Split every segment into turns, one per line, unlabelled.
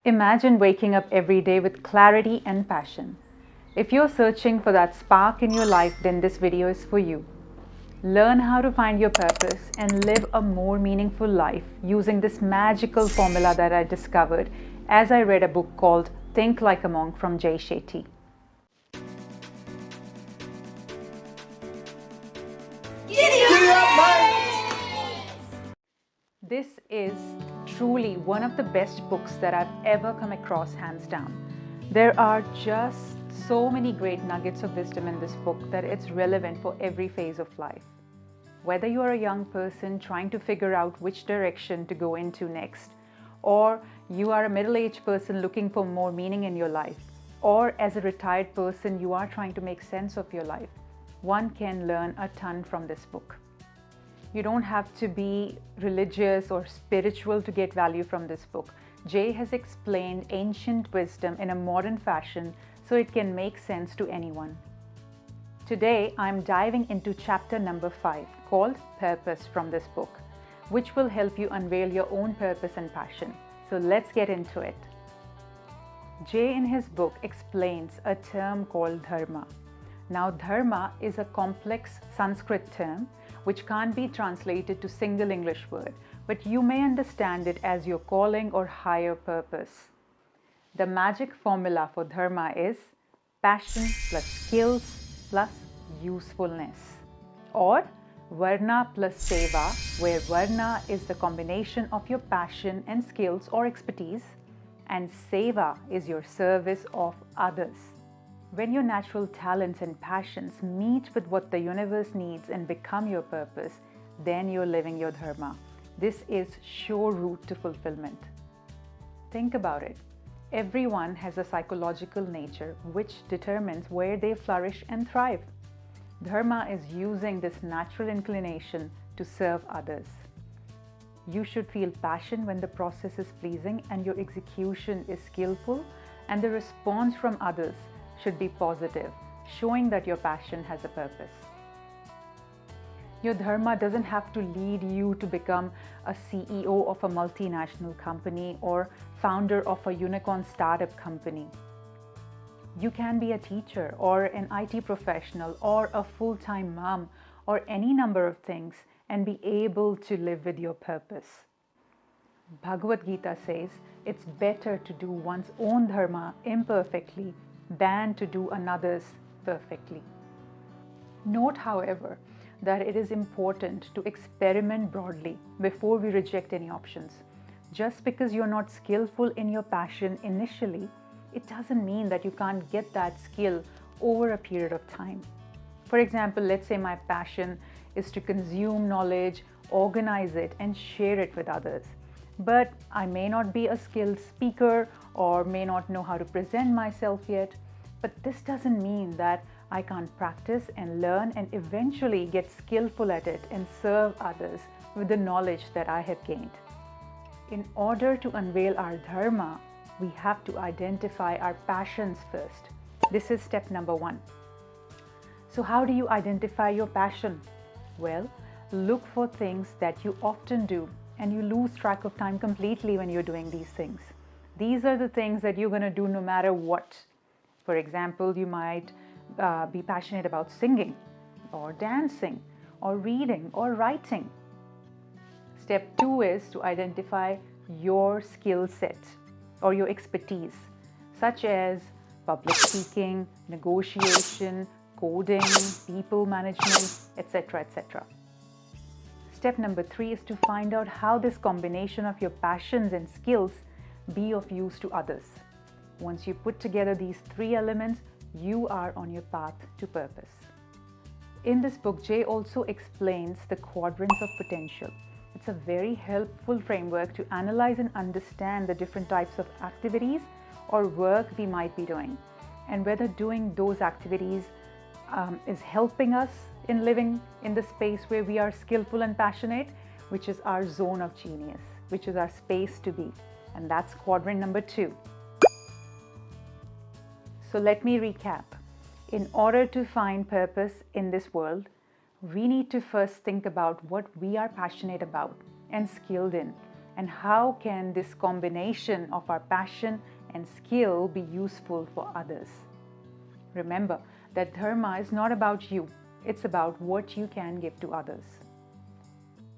Imagine waking up every day with clarity and passion. If you're searching for that spark in your life, then this video is for you. Learn how to find your purpose and live a more meaningful life using this magical formula that I discovered as I read a book called Think Like a Monk from Jay Shetty. This is truly one of the best books that I've ever come across, hands down. There are just so many great nuggets of wisdom in this book that it's relevant for every phase of life. Whether you are a young person trying to figure out which direction to go into next, or you are a middle-aged person looking for more meaning in your life, or as a retired person you are trying to make sense of your life, one can learn a ton from this book. You don't have to be religious or spiritual to get value from this book. Jay has explained ancient wisdom in a modern fashion so it can make sense to anyone. Today, I'm diving into chapter number 5 called Purpose from this book, which will help you unveil your own purpose and passion. So let's get into it. Jay in his book explains a term called dharma. Now, dharma is a complex Sanskrit term which can't be translated to single English word, but you may understand it as your calling or higher purpose. The magic formula for dharma is passion plus skills plus usefulness, or Varna plus Seva, where Varna is the combination of your passion and skills or expertise, and Seva is your service of others. When your natural talents and passions meet with what the universe needs and become your purpose, then you're living your dharma. This is sure route to fulfillment. Think about it. Everyone has a psychological nature which determines where they flourish and thrive. Dharma is using this natural inclination to serve others. You should feel passion when the process is pleasing and your execution is skillful, and the response from others should be positive, showing that your passion has a purpose. Your dharma doesn't have to lead you to become a CEO of a multinational company or founder of a unicorn startup company. You can be a teacher or an IT professional or a full-time mom or any number of things and be able to live with your purpose. Bhagavad Gita says it's better to do one's own dharma imperfectly than to do another's perfectly. Note, however, that it is important to experiment broadly before we reject any options. Just because you're not skillful in your passion initially, it doesn't mean that you can't get that skill over a period of time. For example, let's say my passion is to consume knowledge, organize it, and share it with others. But I may not be a skilled speaker or may not know how to present myself yet. But this doesn't mean that I can't practice and learn and eventually get skillful at it and serve others with the knowledge that I have gained. In order to unveil our dharma, we have to identify our passions first. This is step number 1. So how do you identify your passion? Well, look for things that you often do and you lose track of time completely when you're doing these things. These are the things that you're going to do no matter what. For example, you might be passionate about singing or dancing or reading or writing. Step 2 is to identify your skill set or your expertise, such as public speaking, negotiation, coding, people management, etc., etc. Step number 3 is to find out how this combination of your passions and skills be of use to others. Once you put together these 3 elements, you are on your path to purpose. In this book, Jay also explains the quadrants of potential. It's a very helpful framework to analyze and understand the different types of activities or work we might be doing, and whether doing those activities is helping us in living in the space where we are skillful and passionate, which is our zone of genius, which is our space to be. And that's quadrant number 2. So let me recap. In order to find purpose in this world, we need to first think about what we are passionate about and skilled in, and how can this combination of our passion and skill be useful for others. Remember that Dharma is not about you, it's about what you can give to others.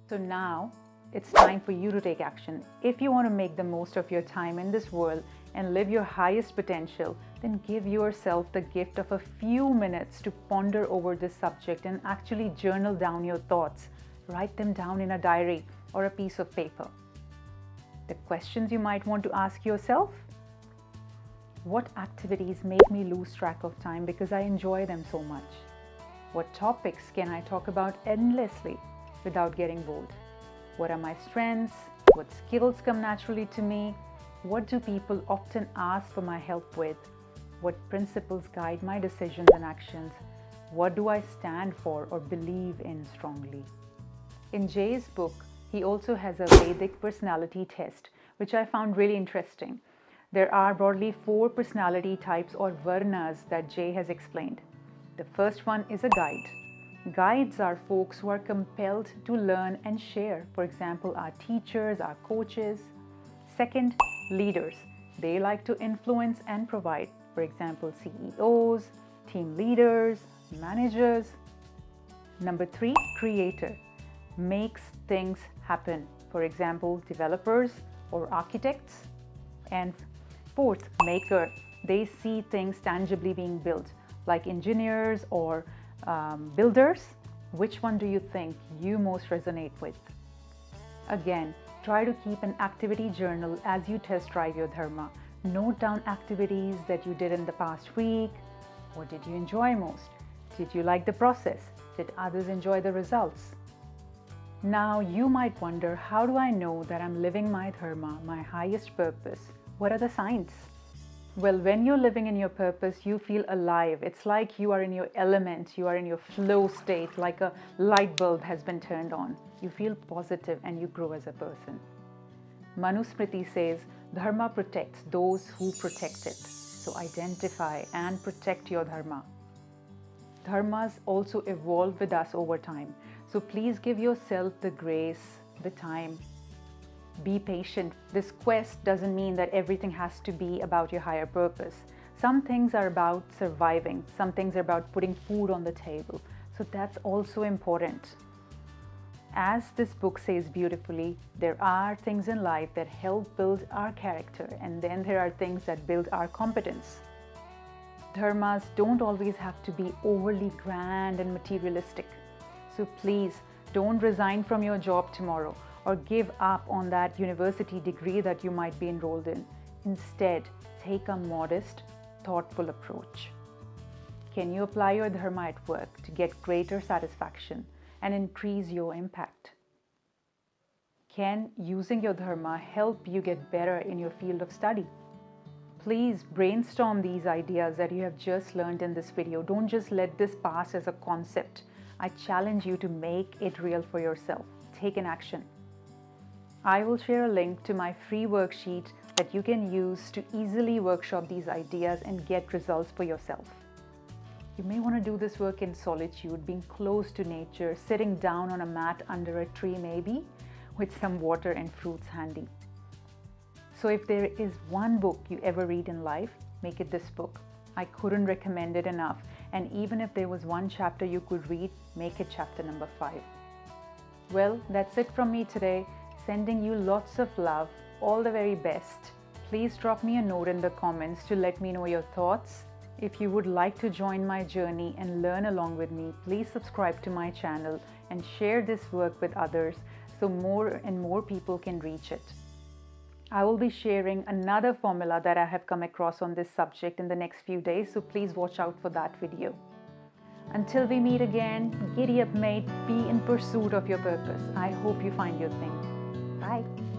So now it's time for you to take action. If you want to make the most of your time in this world and live your highest potential, then give yourself the gift of a few minutes to ponder over this subject and actually journal down your thoughts. Write them down in a diary or a piece of paper. The questions you might want to ask yourself: what activities make me lose track of time because I enjoy them so much? What topics can I talk about endlessly without getting bored? What are my strengths? What skills come naturally to me? What do people often ask for my help with? What principles guide my decisions and actions? What do I stand for or believe in strongly? In Jay's book, he also has a Vedic personality test, which I found really interesting. There are broadly 4 personality types or varnas that Jay has explained. The first one is a guide. Guides are folks who are compelled to learn and share. For example, our teachers, our coaches. Second, leaders. They like to influence and provide. For example, CEOs, team leaders, managers. Number 3, creator. Makes things happen. For example, developers or architects. And fourth, maker. They see things tangibly being built, like engineers or builders. Which one do you think you most resonate with? Again, try to keep an activity journal as you test drive your Dharma. Note down activities that you did in the past week. What did you enjoy most? Did you like the process? Did others enjoy the results? Now you might wonder, how do I know that I'm living my Dharma, my highest purpose? What are the signs? Well, when you're living in your purpose, you feel alive. It's like you are in your element, you are in your flow state, like a light bulb has been turned on. You feel positive and you grow as a person. Manusmriti says, Dharma protects those who protect it. So identify and protect your Dharma. Dharmas also evolve with us over time. So please give yourself the grace, the time. Be patient. This quest doesn't mean that everything has to be about your higher purpose. Some things are about surviving. Some things are about putting food on the table. So that's also important. As this book says beautifully, there are things in life that help build our character, and then there are things that build our competence. Dharmas don't always have to be overly grand and materialistic. So please don't resign from your job tomorrow or give up on that university degree that you might be enrolled in. Instead, take a modest, thoughtful approach. Can you apply your Dharma at work to get greater satisfaction and increase your impact? Can using your Dharma help you get better in your field of study? Please brainstorm these ideas that you have just learned in this video. Don't just let this pass as a concept. I challenge you to make it real for yourself. Take an action. I will share a link to my free worksheet that you can use to easily workshop these ideas and get results for yourself. You may want to do this work in solitude, being close to nature, sitting down on a mat under a tree maybe, with some water and fruits handy. So if there is one book you ever read in life, make it this book. I couldn't recommend it enough. And even if there was one chapter you could read, make it chapter number 5. Well, that's it from me today. Sending you lots of love, all the very best. Please drop me a note in the comments to let me know your thoughts. If you would like to join my journey and learn along with me, please subscribe to my channel and share this work with others so more and more people can reach it. I will be sharing another formula that I have come across on this subject in the next few days, so please watch out for that video. Until we meet again, giddy up mate, be in pursuit of your purpose. I hope you find your thing. Bye.